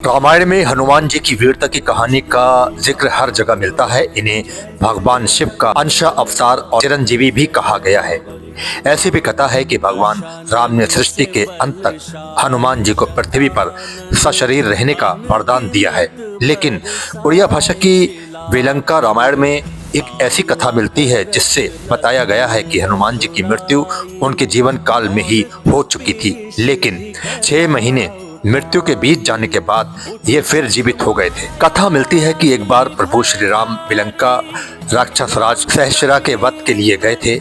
रामायण में हनुमान जी की वीरता की कहानी का जिक्र हर जगह मिलता है। इन्हें भगवान शिव का अंश अवतार और चिरंजीवी भी कहा गया है। ऐसी भी कथा है कि भगवान राम ने सृष्टि के अंत तक हनुमान जी को पृथ्वी पर सशरीर रहने का वरदान दिया है। लेकिन उड़िया भाषा की वेलंका रामायण में एक ऐसी कथा मिलती है जिससे बताया गया है कि हनुमान जी की मृत्यु उनके जीवन काल में ही हो चुकी थी, लेकिन 6 महीने मृत्यु के बीत जाने के बाद ये फिर जीवित हो गए थे। कथा मिलती है कि एक बार प्रभु श्री राम विलंका राक्षस राज सहस्रा के वध के लिए गए थे,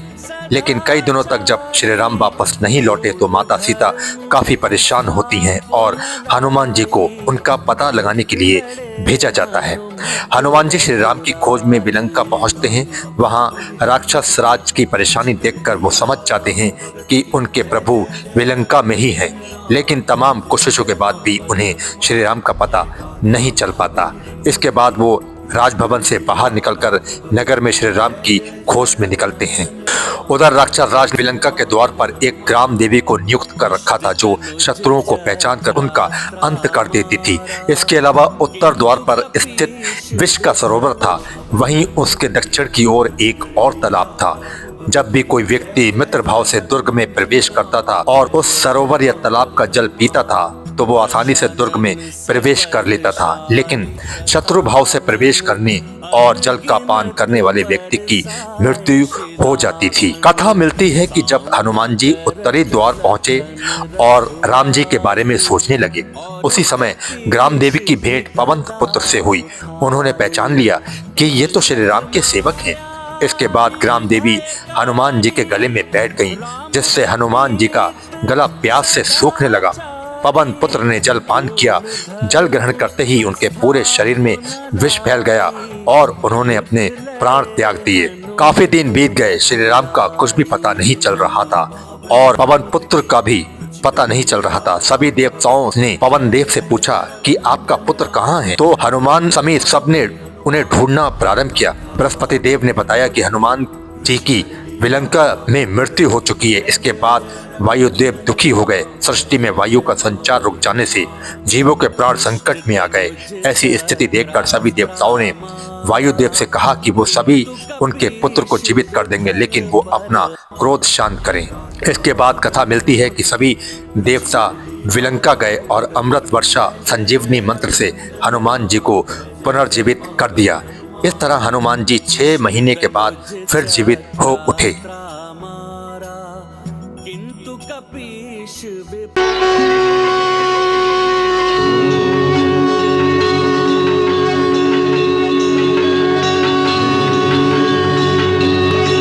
लेकिन कई दिनों तक जब श्री राम वापस नहीं लौटे तो माता सीता काफी परेशान होती हैं और हनुमान जी को उनका पता लगाने के लिए भेजा जाता है। हनुमान जी श्री राम की खोज में विलंका पहुंचते हैं। वहां राक्षस राज की परेशानी देखकर वो समझ जाते हैं कि उनके प्रभु विलंका में ही हैं, लेकिन तमाम कोशिशों के बाद भी उन्हें श्री राम का पता नहीं चल पाता। इसके बाद वो राजभवन से बाहर निकलकर नगर में श्री राम की खोज में निकलते हैं। उधर राक्षस राज विलंका के द्वार पर एक ग्राम देवी को नियुक्त कर रखा था जो शत्रुओं को पहचान कर उनका अंत कर देती थी। इसके अलावा उत्तर द्वार पर स्थित विष का सरोवर था, वहीं उसके दक्षिण की ओर एक और तालाब था। जब भी कोई व्यक्ति मित्र भाव से दुर्ग में प्रवेश करता था और उस सरोवर या तालाब का जल पीता था तो वो आसानी से दुर्ग में प्रवेश कर लेता था, लेकिन शत्रु भाव से प्रवेश करने और जल का पान करने वाले व्यक्ति की मृत्यु हो जाती थी। कथा मिलती है कि जब हनुमान जी उत्तरी द्वार पहुंचे और राम जी के बारे में सोचने लगे, उसी समय ग्राम देवी की भेंट पवन पुत्र से हुई। उन्होंने पहचान लिया कि ये तो श्री राम के सेवक हैं। इसके बाद ग्राम देवी हनुमान जी के गले में बैठ गईं, जिससे हनुमान जी का गला प्यास से सूखने लगा। पवन पुत्र ने जल पान किया। जल ग्रहण करते ही उनके पूरे शरीर में विष फैल गया और उन्होंने अपने प्राण त्याग दिए। काफी दिन बीत गए, श्री राम का कुछ भी पता नहीं चल रहा था और पवन पुत्र का भी पता नहीं चल रहा था। सभी देवताओं ने पवन देव से पूछा कि आपका पुत्र कहाँ है, तो हनुमान समेत सबने उन्हें ढूंढना प्रारंभ किया। बृहस्पति देव ने बताया कि हनुमान जी की विलंका में मृत्यु हो चुकी है। इसके बाद वायुदेव दुखी हो गए। सृष्टि में वायु का संचार रुक जाने से जीवों के प्राण संकट में आ गए। ऐसी स्थिति देखकर सभी देवताओं ने वायुदेव से कहा कि वो सभी उनके पुत्र को जीवित कर देंगे, लेकिन वो अपना क्रोध शांत करें। इसके बाद कथा मिलती है कि सभी देवता विलंका गए और अमृत वर्षा संजीवनी मंत्र से हनुमान जी को पुनर्जीवित कर दिया। इस तरह हनुमान जी 6 महीने के बाद फिर जीवित हो उठे। किंतु कपीश